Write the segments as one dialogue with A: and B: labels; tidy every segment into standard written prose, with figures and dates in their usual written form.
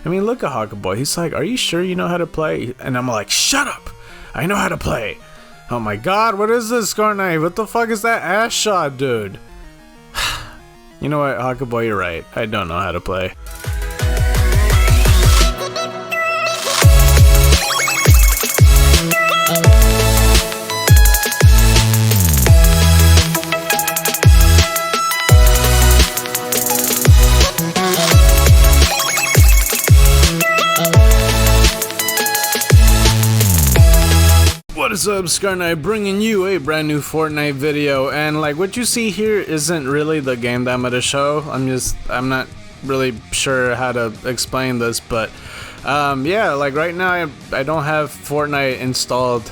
A: I mean, look at Hawkboy. He's like, are you sure you know how to play? And I'm like, shut up! I know how to play. Oh my god, what is this, Scar What the fuck is that ass shot, dude? You know what, Hawkboy, you're right. I don't know how to play. What is up, XXxScarKnightxXx, bringing you a brand new Fortnite video. And like what you see here isn't really the game that I'm gonna show. I'm not really sure how to explain this, but yeah, like right now I don't have Fortnite installed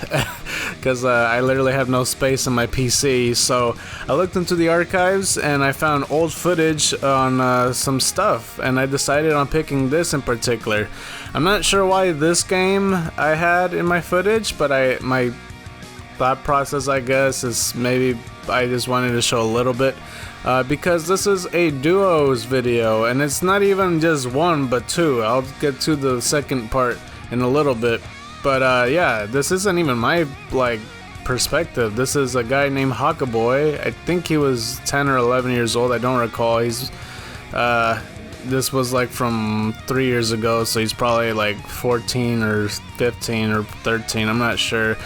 A: because I literally have no space on my PC. So I looked into the archives and I found old footage on some stuff, and I decided on picking this in particular. I'm not sure why this game I had in my footage, but my thought process, I guess, is maybe I just wanted to show a little bit because this is a duos video, and it's not even just one but two. I'll get to the second part in a little bit, but yeah, this isn't even my perspective. This is a guy named Hawkboy. I think he was 10 or 11 years old. I don't recall. He's this was like from 3 years ago, so he's probably like 14 or 15 or 13. I'm not sure.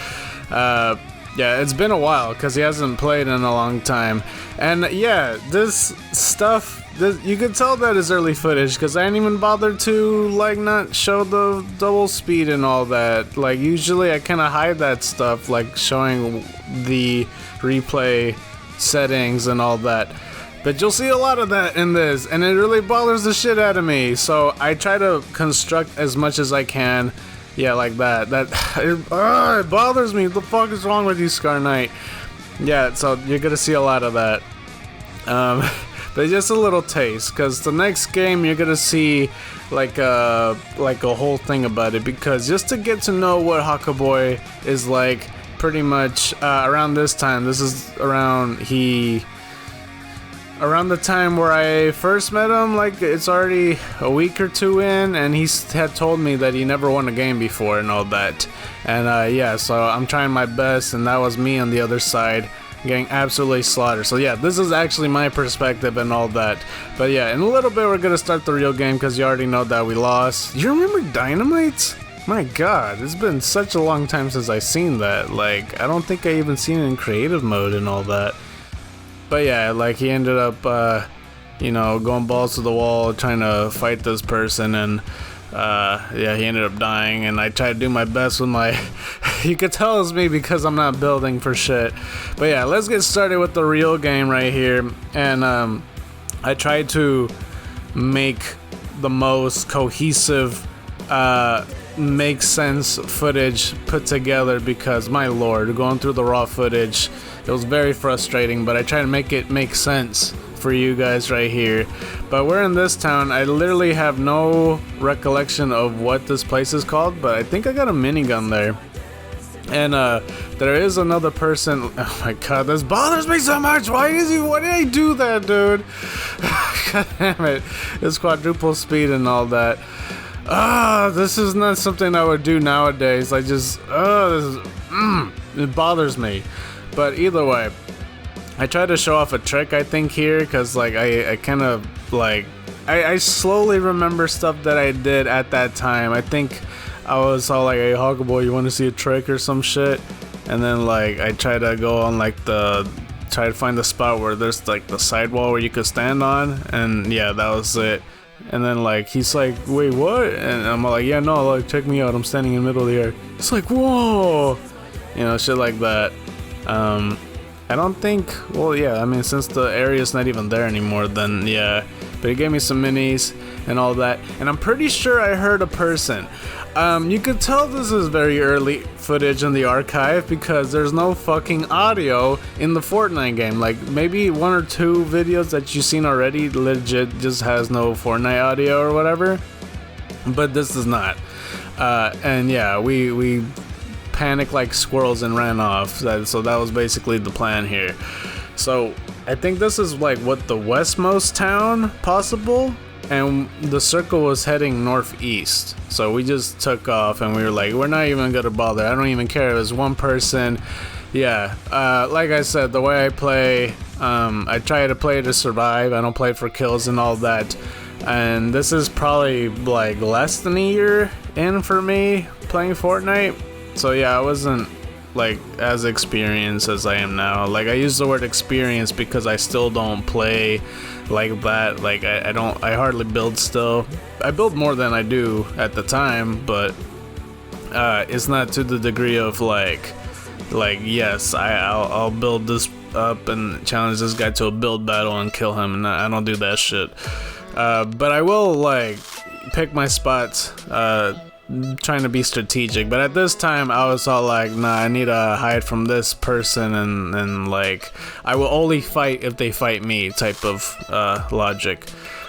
A: Yeah, it's been a while because he hasn't played in a long time. And yeah, this stuff, you can tell that is early footage because I didn't even bother to not show the double speed and all that. Like usually I kind of hide that stuff, like showing the replay settings and all that. But you'll see a lot of that in this, and it really bothers the shit out of me. So I try to construct as much as I can. Yeah, like that. It bothers me. What the fuck is wrong with you, XXxScarKnight? Yeah, so you're gonna see a lot of that. But just a little taste, because the next game you're gonna see like a whole thing about it. Because just to get to know what Hawkboy is like, pretty much around this time. This is around the time where I first met him. Like it's already a week or two in, and he had told me that he never won a game before and all that. And yeah, so I'm trying my best, and that was me on the other side getting absolutely slaughtered. So yeah, this is actually my perspective and all that. But yeah, in a little bit we're gonna start the real game because you already know that we lost. You remember Dynamite? My god, it's been such a long time since I seen that. Like I don't think I even seen it in creative mode and all that. But yeah, like he ended up, you know, going balls to the wall trying to fight this person, and yeah, he ended up dying. And I tried to do my best with my you could tell it's me because I'm not building for shit. But yeah, let's get started with the real game right here. And I tried to make the most cohesive make sense footage put together, because my lord, going through the raw footage, it was very frustrating, but I try to make it make sense for you guys right here. But we're in this town. I literally have no recollection of what this place is called, but I think I got a minigun there. And there is another person. Oh my god, this bothers me so much. Why did I do that, dude? God damn it. It's quadruple speed and all that. This is not something I would do nowadays. I just, it bothers me. But either way, I try to show off a trick, I think, here, because like I kind of like I slowly remember stuff that I did at that time. I think I was all like, hey Hawkboy, you want to see a trick or some shit? And then like I try to go on like try to find the spot where there's like the sidewall where you could stand on, and yeah, that was it. And then like he's like, wait, what? And I'm like, yeah, no, like check me out, I'm standing in the middle of the air. It's like, whoa, you know, shit like that. I don't think, well, yeah, I mean, since the area's not even there anymore, then yeah. But he gave me some minis and all that, and I'm pretty sure I heard a person. You could tell this is very early footage in the archive because there's no fucking audio in the Fortnite game. Like maybe one or two videos that you've seen already legit just has no Fortnite audio or whatever, but this does not. And yeah, we panicked like squirrels and ran off. So that was basically the plan here. So I think this is like what, the westmost town possible. and the circle was heading northeast. So we just took off, and we were like, we're not even gonna bother. I don't even care. It was one person. Yeah, like I said, the way I play, I try to play to survive. I don't play for kills and all that. And this is probably like less than a year in for me playing Fortnite. So yeah, I wasn't like as experienced as I am now. Like, I use the word experience because I still don't play like that. Like, I hardly build still. I build more than I do at the time, but it's not to the degree of like yes, I'll build this up and challenge this guy to a build battle and kill him, and I don't do that shit. But I will like pick my spots, trying to be strategic. But at this time, I was all like, nah, I need to hide from this person, and like, I will only fight if they fight me type of logic.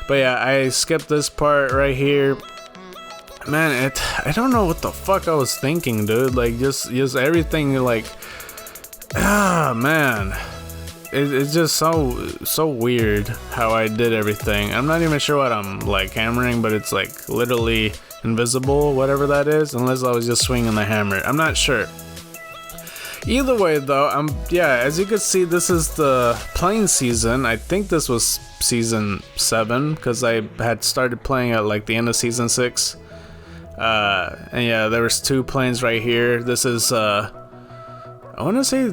A: But yeah, I skipped this part right here. Man, I don't know what the fuck I was thinking, dude. Like, just everything, like, man, it's just so weird how I did everything. I'm not even sure what I'm like hammering, but it's like literally invisible, whatever that is, unless I was just swinging the hammer. I'm not sure. Either way, though, yeah, as you can see, this is the playing season. I think this was season 7, because I had started playing at like the end of season 6. And yeah, there was 2 planes right here. This is I want to say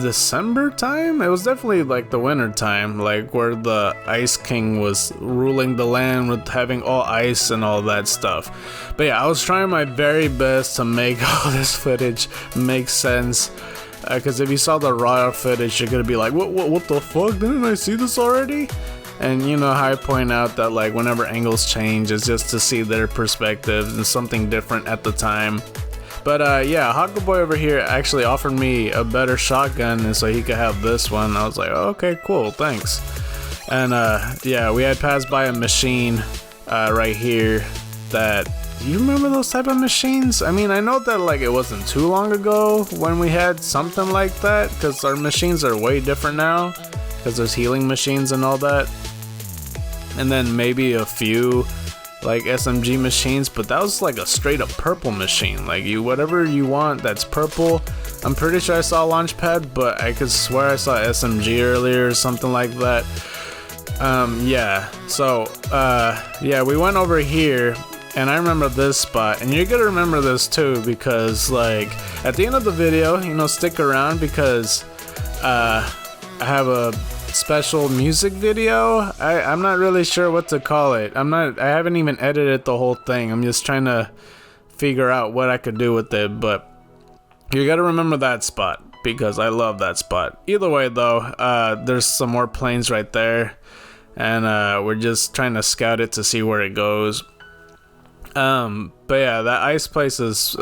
A: December time. It was definitely like the winter time, like where the Ice King was ruling the land with having all ice and all that stuff. But yeah, I was trying my very best to make all this footage make sense, because if you saw the raw footage, you're gonna be like, what the fuck, didn't I see this already? And you know how I point out that like whenever angles change, it's just to see their perspective and something different at the time. But yeah, Hawkboy over here actually offered me a better shotgun, and so he could have this one. I was like, oh, okay, cool, thanks. And yeah, we had passed by a machine right here that, do you remember those type of machines? I mean, I know that like it wasn't too long ago when we had something like that, because our machines are way different now, because there's healing machines and all that. And then maybe a few like SMG machines, but that was like a straight up purple machine. Like, whatever you want that's purple. I'm pretty sure I saw Launchpad, but I could swear I saw SMG earlier or something like that. Yeah, so yeah, we went over here, and I remember this spot, and you're gonna remember this too, because like at the end of the video, you know, stick around, because I have a special music video. I'm not really sure what to call it. I haven't even edited the whole thing. I'm just trying to figure out what I could do with it, but you gotta remember that spot, because I love that spot. Either way though, there's some more planes right there, and we're just trying to scout it to see where it goes. But yeah, that ice place is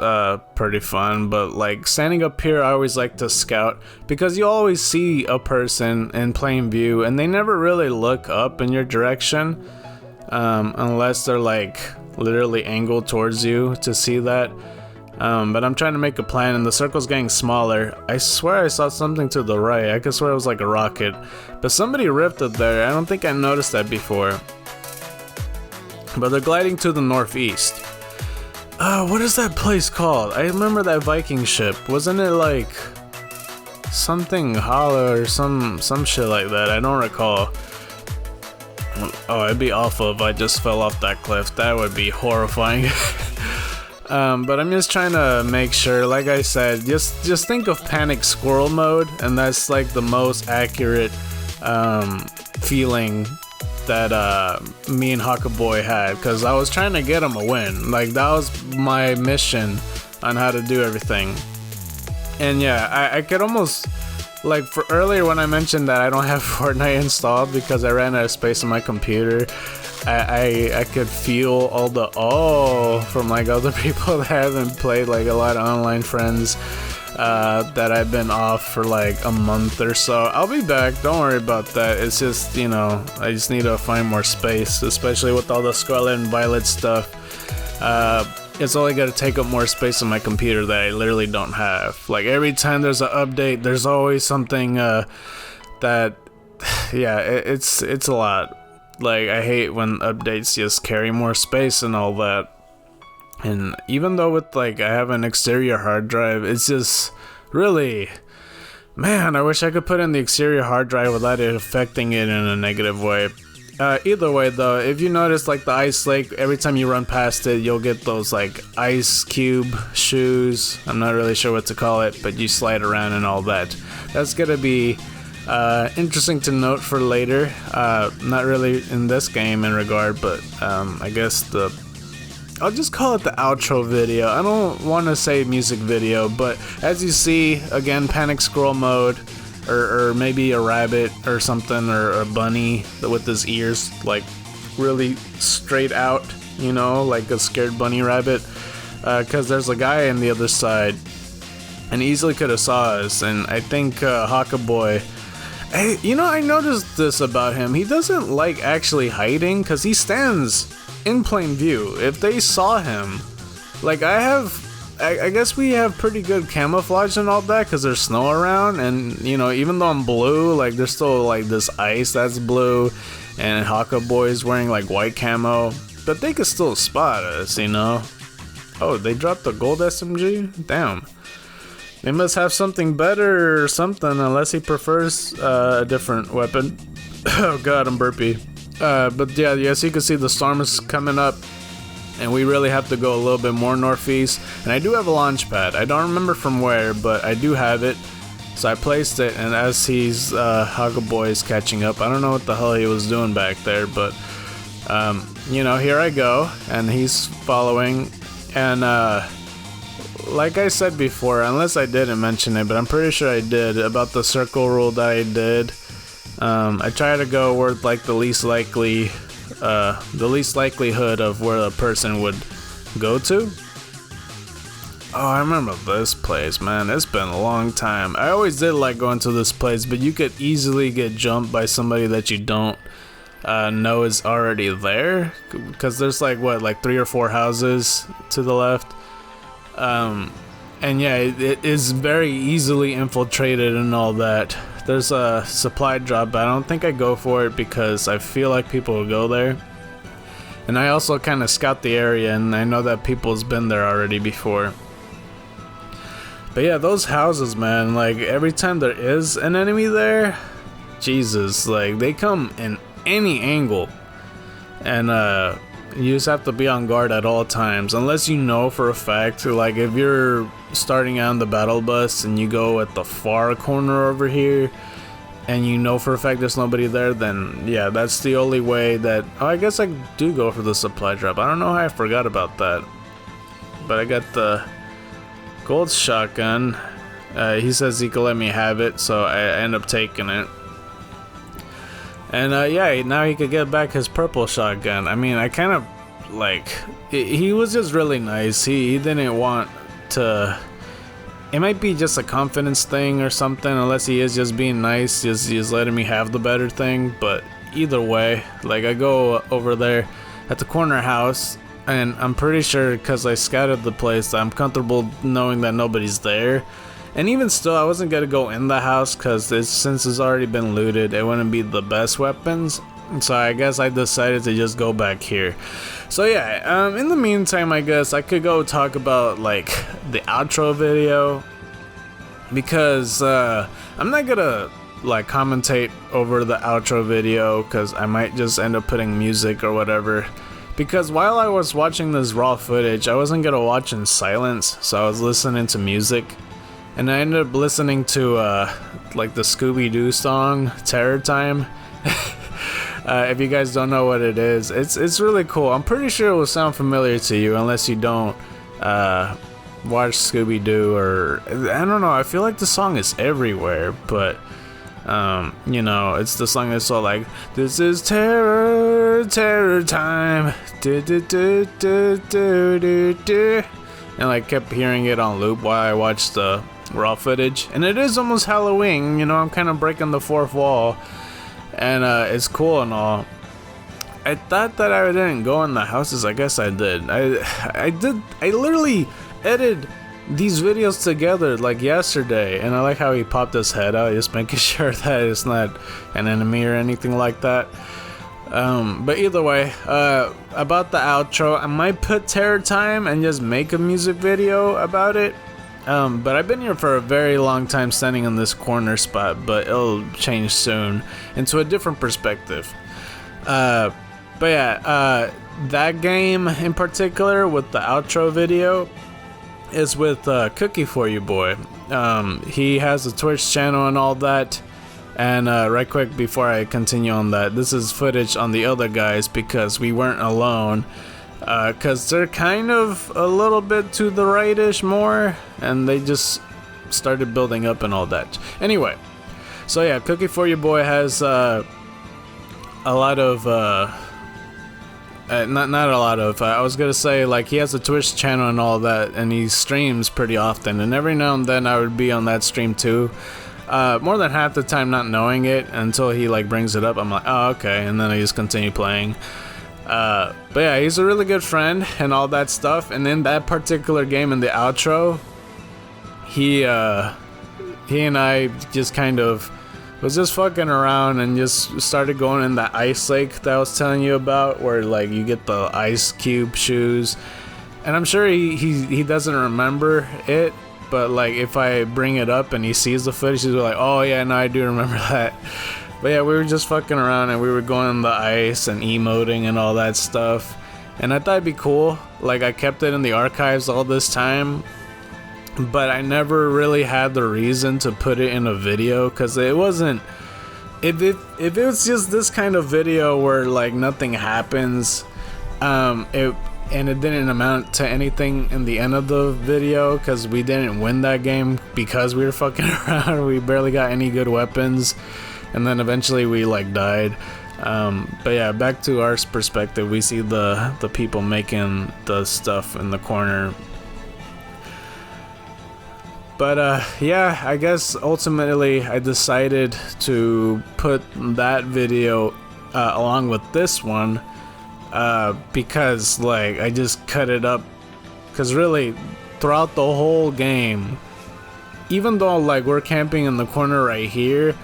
A: pretty fun, but like standing up here, I always like to scout, because you always see a person in plain view and they never really look up in your direction, unless they're like literally angled towards you to see that. But I'm trying to make a plan, and the circle's getting smaller. I swear I saw something to the right. I could swear it was like a rocket, but somebody rifted there. I don't think I noticed that before. But they're gliding to the northeast. What is that place called? I remember that Viking ship. Wasn't it like something hollow or some shit like that? I don't recall. Oh, it'd be awful if I just fell off that cliff. That would be horrifying. But I'm just trying to make sure, like I said, just think of panic squirrel mode, and that's like the most accurate feeling that me and Hawkboy had, because I was trying to get him a win. Like, that was my mission on how to do everything. And yeah, I could almost, like, for earlier when I mentioned that I don't have Fortnite installed because I ran out of space on my computer, I could feel all the from like other people that haven't played, like a lot of online friends that I've been off for like a month or so. I'll be back, don't worry about that. It's just, you know, I just need to find more space, especially with all the Scarlet and Violet stuff. It's only gonna take up more space on my computer that I literally don't have. Like, every time there's an update, there's always something that, yeah, it's a lot. Like, I hate when updates just carry more space and all that. And even though with like I have an exterior hard drive, it's just really, man, I wish I could put in the exterior hard drive without it affecting it in a negative way. Either way though, if you notice like the ice lake, every time you run past it, you'll get those like ice cube shoes. I'm not really sure what to call it, but you slide around and all that. That's gonna be interesting to note for later. Not really in this game in regard, but I guess I'll just call it the outro video. I don't want to say music video, but as you see, again, panic scroll mode, or maybe a rabbit or something, or a bunny with his ears like really straight out, you know, like a scared bunny rabbit, because there's a guy on the other side and he easily could have saw us. And I think Haka Boy, hey, you know, I noticed this about him. He doesn't like actually hiding, because he stands in plain view. If they saw him, like I guess we have pretty good camouflage and all that, because there's snow around, and you know, even though I'm blue, like there's still like this ice that's blue, and Haka Boy's wearing like white camo, but they could still spot us, you know. Oh, they dropped the gold SMG? Damn. They must have something better or something, unless he prefers a different weapon. Oh god, I'm burpy. But yeah, as you can see, the storm is coming up, and we really have to go a little bit more northeast. And I do have a launch pad. I don't remember from where, but I do have it. So I placed it, and as he's Haka Boy is catching up, I don't know what the hell he was doing back there, but you know, here I go, and he's following. And like I said before, unless I didn't mention it, but I'm pretty sure I did, about the circle rule that I did. I try to go where like the least likelihood of where a person would go to. Oh, I remember this place, man. It's been a long time. I always did like going to this place, but you could easily get jumped by somebody that you don't know is already there, because there's like what, like 3 or 4 houses to the left. And yeah, it is very easily infiltrated and all that. There's a supply drop, but I don't think I go for it because I feel like people will go there. And I also kind of scout the area, and I know that people's been there already before. But yeah, those houses, man, like every time there is an enemy there, Jesus, like they come in any angle. And you just have to be on guard at all times, unless you know for a fact, like if you're starting out on the battle bus and you go at the far corner over here and you know for a fact there's nobody there, then yeah, that's the only way that, oh, I guess I do go for the supply drop. I don't know how I forgot about that, but I got the gold shotgun. He says he could let me have it, so I end up taking it. And yeah, now he could get back his purple shotgun. I mean, I kind of like, he was just really nice. He didn't want to, it might be just a confidence thing or something, unless he is just being nice, just letting me have the better thing. But either way, like I go over there at the corner house, and I'm pretty sure, because I scouted the place, I'm comfortable knowing that nobody's there. And even still, I wasn't gonna go in the house, because since it's already been looted, it wouldn't be the best weapons. So I guess I decided to just go back here. So yeah, in the meantime, I guess I could go talk about like the outro video, because I'm not gonna like commentate over the outro video, because I might just end up putting music or whatever. Because while I was watching this raw footage, I wasn't gonna watch in silence, so I was listening to music. And I ended up listening to like the Scooby-Doo song, Terror Time. If you guys don't know what it is, it's really cool. I'm pretty sure it will sound familiar to you, unless you don't watch Scooby-Doo, or I don't know, I feel like the song is everywhere, but you know, it's the song that's all like, this is terror time, do do do do do do do, and I kept hearing it on loop while I watched the raw footage. And it is almost Halloween, you know, I'm kind of breaking the fourth wall, and it's cool and all. I thought that I didn't go in the houses. I guess I did. I literally edited these videos together like yesterday, and I like how he popped his head out, just making sure that it's not an enemy or anything like that. But either way, about the outro, I might put Terror Time and just make a music video about it. But I've been here for a very long time standing in this corner spot, but it'll change soon into a different perspective. But yeah, that game in particular with the outro video is with Cookie For You Boy. He has a Twitch channel and all that. And right quick before I continue on that, this is footage on the other guys because we weren't alone. Because they're kind of a little bit to the right-ish more, and they just started building up and all that. Anyway, so yeah, Cookie For You Boy has a lot of, not a lot of, I was gonna say, like, he has a Twitch channel and all that, and he streams pretty often, and every now and then I would be on that stream too. More than half the time not knowing it until he like brings it up. I'm like, oh, okay, and then I just continue playing. But yeah, he's a really good friend and all that stuff. And in that particular game, in the outro, he and I just kind of was just fucking around and just started going in that ice lake that I was telling you about, where like you get the ice cube shoes. And I'm sure he doesn't remember it, but like if I bring it up and he sees the footage, he's like, oh yeah, no, I do remember that. But yeah, we were just fucking around and we were going on the ice and emoting and all that stuff. And I thought it'd be cool. Like, I kept it in the archives all this time, but I never really had the reason to put it in a video, because it wasn't... If it was just this kind of video where, like, nothing happens, and it didn't amount to anything in the end of the video, because we didn't win that game because we were fucking around. We barely got any good weapons. And then eventually we like died. But yeah, back to our perspective, we see the people making the stuff in the corner. But yeah, I guess ultimately I decided to put that video along with this one, because like I just cut it up, because really throughout the whole game, even though like we're camping in the corner right here,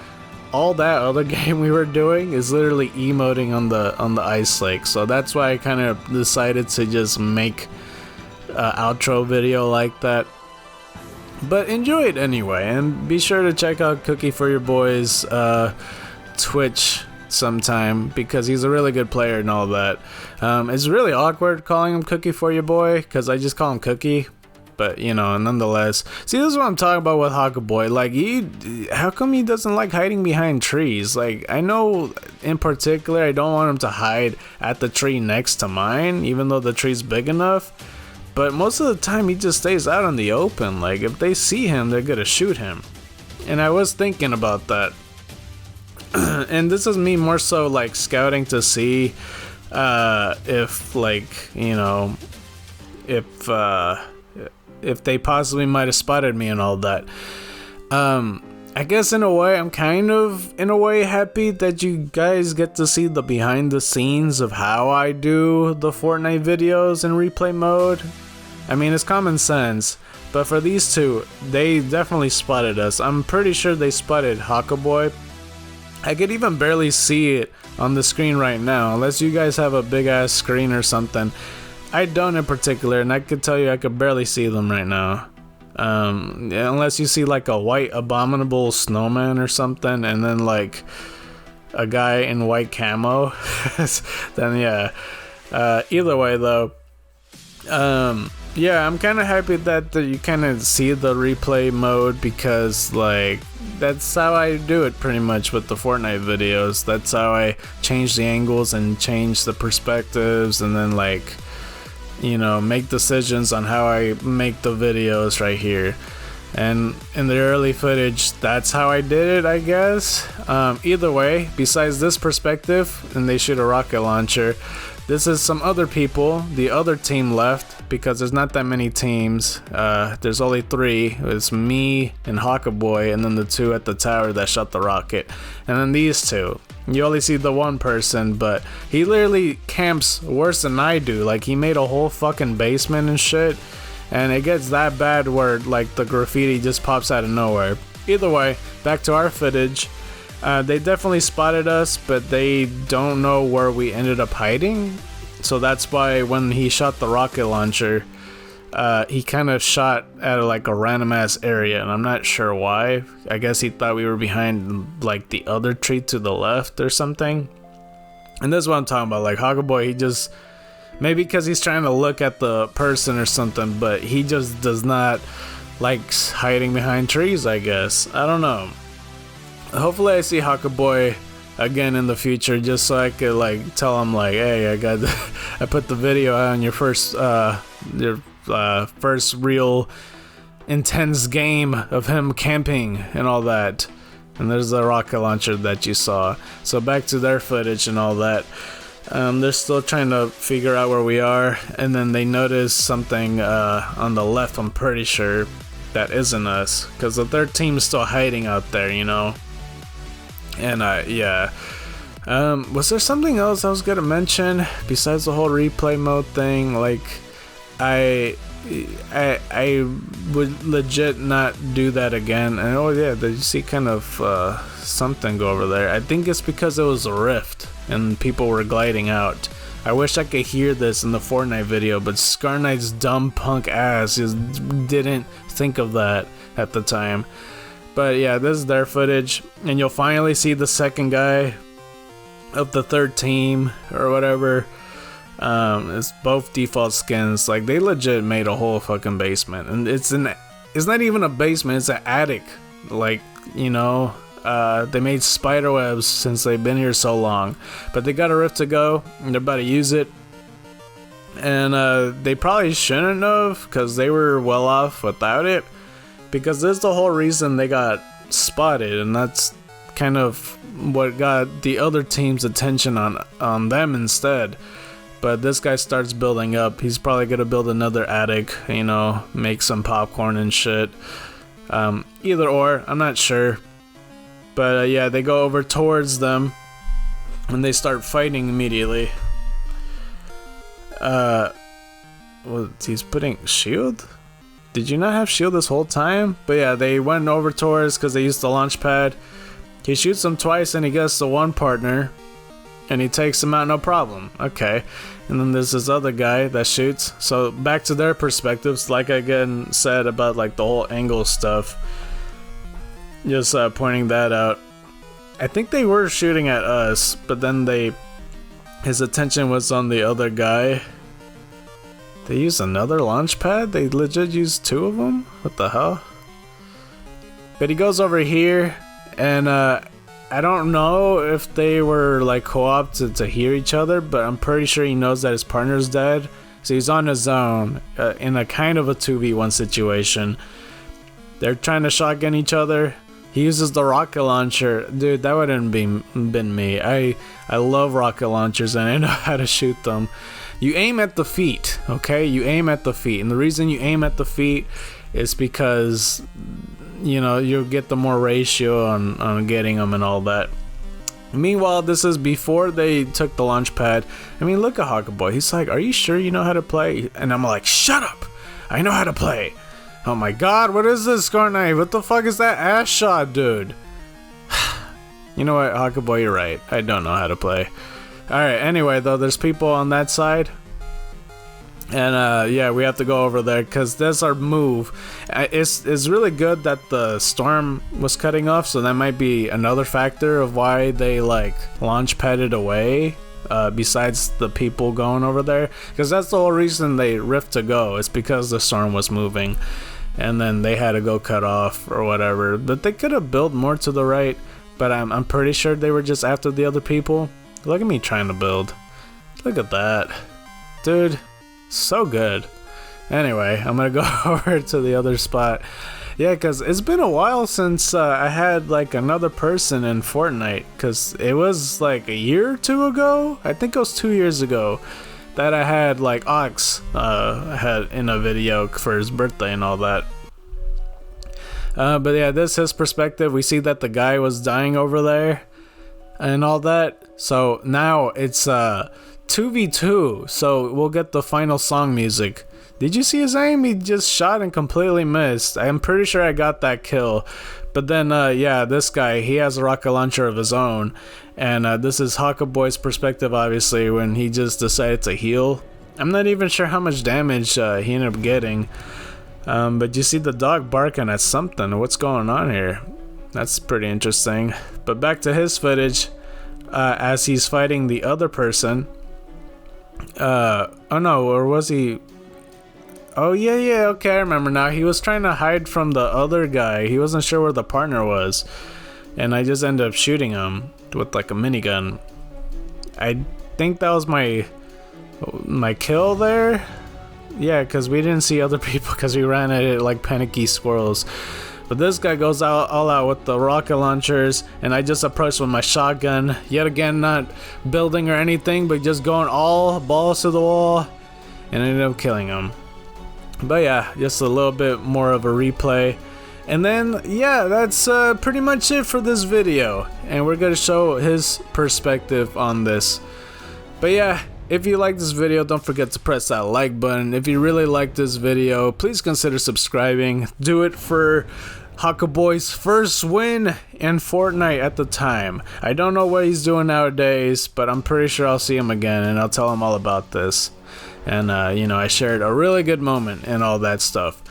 A: all that other game we were doing is literally emoting on the ice lake. So that's why I kind of decided to just make an outro video like that. But enjoy it anyway, and be sure to check out Cookie For Your Boy's Twitch sometime, because he's a really good player and all that. It's really awkward calling him Cookie For Your Boy, because I just call him Cookie. But, you know, nonetheless. See, this is what I'm talking about with Hawkaboy. Like, how come he doesn't like hiding behind trees? Like, I know in particular I don't want him to hide at the tree next to mine, even though the tree's big enough. But most of the time he just stays out in the open. Like, if they see him, they're gonna shoot him. And I was thinking about that. And this is me more so, like, scouting to see if, like, you know, if they possibly might have spotted me and all that. I guess in a way, I'm kind of, in a way, happy that you guys get to see the behind the scenes of how I do the Fortnite videos in replay mode. I mean, it's common sense, but for these two, they definitely spotted us. I'm pretty sure they spotted Hawkaboy. I could even barely see it on the screen right now, unless you guys have a big ass screen or something. I don't in particular, and I could tell you I could barely see them right now. Unless you see like a white abominable snowman or something, and then like a guy in white camo, then yeah. Either way though, yeah, I'm kind of happy that you kind of see the replay mode, because like that's how I do it pretty much with the Fortnite videos. That's how I change the angles and change the perspectives, and then like, you know, make decisions on how I make the videos right here. And in the early footage, that's how I did it, I guess. Either way, besides this perspective, and they shoot a rocket launcher, this is some other people. The other team left, because there's not that many teams. There's only 3. It's me and Hawkaboy, and then the 2 at the tower that shot the rocket. And then these 2. You only see the 1 person, but he literally camps worse than I do. Like, he made a whole fucking basement and shit. And it gets that bad where, like, the graffiti just pops out of nowhere. Either way, back to our footage. They definitely spotted us, but they don't know where we ended up hiding. So that's why when he shot the rocket launcher, he kind of shot at like a random ass area, and I'm not sure why. I guess he thought we were behind like the other tree to the left or something. And that's what I'm talking about. Like Hawkboy, he just, maybe because he's trying to look at the person or something, but he just does not like hiding behind trees, I guess. I don't know. Hopefully I see Hawkboy again in the future, just so I could like tell him like, hey, I put the video on your first real intense game of him camping and all that. And there's the rocket launcher that you saw. So back to their footage and all that. They're still trying to figure out where we are, and then they notice something on the left, I'm pretty sure, that isn't us, because the third team is still hiding out there, you know. And yeah. Was there something else I was gonna mention besides the whole replay mode thing? Like, I would legit not do that again. And oh yeah, did you see kind of something go over there? I think it's because it was a rift and people were gliding out. I wish I could hear this in the Fortnite video, but XXxScarKnightxX's dumb punk ass just didn't think of that at the time. But yeah, this is their footage, and you'll finally see the second guy of the third team or whatever. It's both default skins. Like, they legit made a whole fucking basement, and it's not even a basement, it's an attic. Like, you know, they made spider webs since they've been here so long, but they got a rift to go and they're about to use it. And they probably shouldn't have, because they were well off without it, because this is the whole reason they got spotted, and that's kind of what got the other team's attention on them instead. But this guy starts building up. He's probably gonna build another attic, you know, make some popcorn and shit. Either or, I'm not sure. But yeah, they go over towards them and they start fighting immediately. Well, he's putting shield? Did you not have shield this whole time? But yeah, they went over towards because they used the launch pad. He shoots him twice and he gets the one partner. And he takes him out, no problem. Okay. And then there's this other guy that shoots. So back to their perspectives, like I again said about like the whole angle stuff. Just pointing that out. I think they were shooting at us, but then his attention was on the other guy. They used another launch pad? They legit used two of them? What the hell? But he goes over here, and I don't know if they were like co-opted to hear each other, but I'm pretty sure he knows that his partner's dead. So he's on his own in a kind of a 2v1 situation. They're trying to shotgun each other. He uses the rocket launcher. Dude, that wouldn't been me. I love rocket launchers and I know how to shoot them. You aim at the feet, okay? You aim at the feet. And the reason you aim at the feet is because, you know, you'll get the more ratio on getting them and all that. Meanwhile, this is before they took the launch pad. I mean, look at Hawkboy. He's like, are you sure you know how to play? And I'm like, shut up! I know how to play. Oh my god, what is this, XXxScarKnight? What the fuck is that ass shot, dude? You know what, Hawkboy, you're right. I don't know how to play. Alright, anyway, though, there's people on that side. And, yeah, we have to go over there, because that's our move. It's really good that the storm was cutting off, so that might be another factor of why they, like, launch padded away. Besides the people going over there. Because that's the whole reason they rift to go. It's because the storm was moving. And then they had to go cut off or whatever. But they could have built more to the right. But I'm pretty sure they were just after the other people. Look at me trying to build. Look at that. Dude, so good. Anyway, I'm gonna go over to the other spot. Yeah, because it's been a while since I had like another person in Fortnite. Because it was like a year or two ago. I think it was 2 years ago. That I had like Ox had in a video for his birthday and all that. But yeah, this is his perspective. We see that the guy was dying over there and all that. So now it's 2v2. So we'll get the final song music. Did you see his aim? He just shot and completely missed. I'm pretty sure I got that kill. But then, yeah, this guy, he has a rocket launcher of his own. And this is Hawkaboy's perspective, obviously, when he just decided to heal. I'm not even sure how much damage he ended up getting. But you see the dog barking at something. What's going on here? That's pretty interesting. But back to his footage, as he's fighting the other person. Oh no, or was he... Oh yeah, okay, I remember now. He was trying to hide from the other guy. He wasn't sure where the partner was. And I just ended up shooting him with like a minigun. I think that was my kill there. Yeah, because we didn't see other people because we ran at it like panicky squirrels. But this guy goes all out with the rocket launchers, and I just approached with my shotgun. Yet again, not building or anything, but just going all balls to the wall, and I ended up killing him. But yeah, just a little bit more of a replay. And then, yeah, that's pretty much it for this video. And we're gonna show his perspective on this. But yeah, if you like this video, don't forget to press that like button. If you really like this video, please consider subscribing. Do it for Hawkaboy's first win in Fortnite at the time. I don't know what he's doing nowadays, but I'm pretty sure I'll see him again and I'll tell him all about this. And, you know, I shared a really good moment and all that stuff.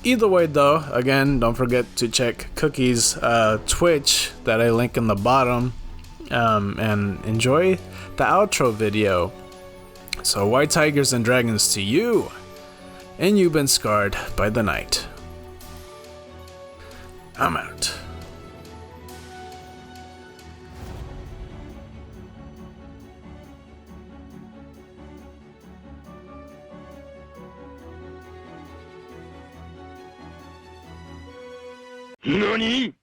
A: Either way, though, again, don't forget to check Cookie's Twitch that I link in the bottom. And enjoy the outro video. So, white tigers and dragons to you. And you've been scarred by the night. I'm out.
B: NANI?!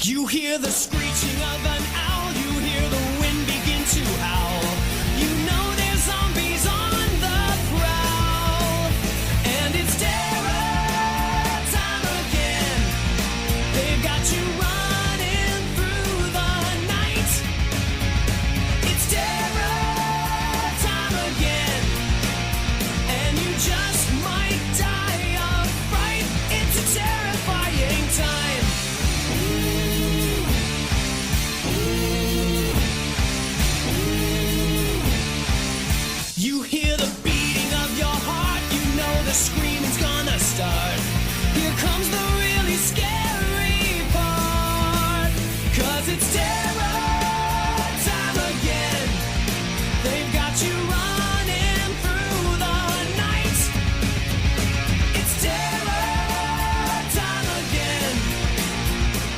C: You hear the screeching of an owl, you hear the wind begin to howl. You know there's zombies on the prowl, and it's terror time again. They've got you running through the night. It's terror time again, and you just might die of fright. It's a terrifying time. You hear the beating of your heart, you know the screaming's gonna start. Here comes the really scary part, 'cause it's terror time again. They've got you running through the night. It's terror time again.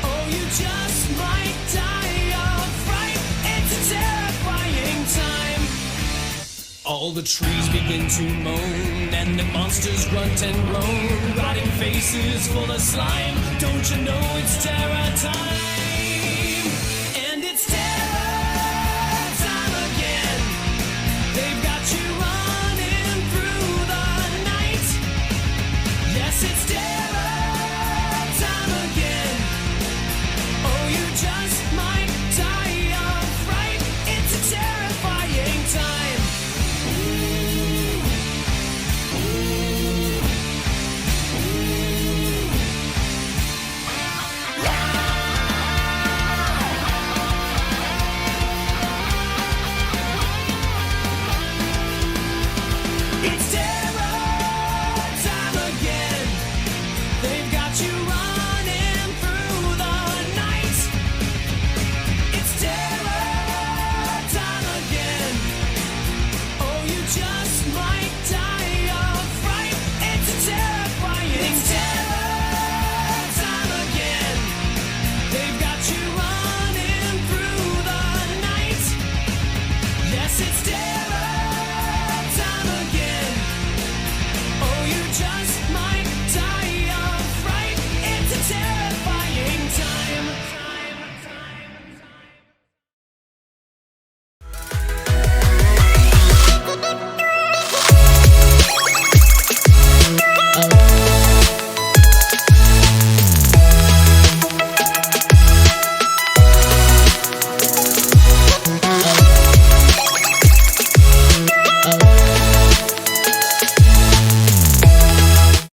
C: Oh, you just might die of fright. It's a terrifying time. All the trees begin to moan, and the monsters grunt and groan, rotting faces full of slime. Don't you know it's terror time?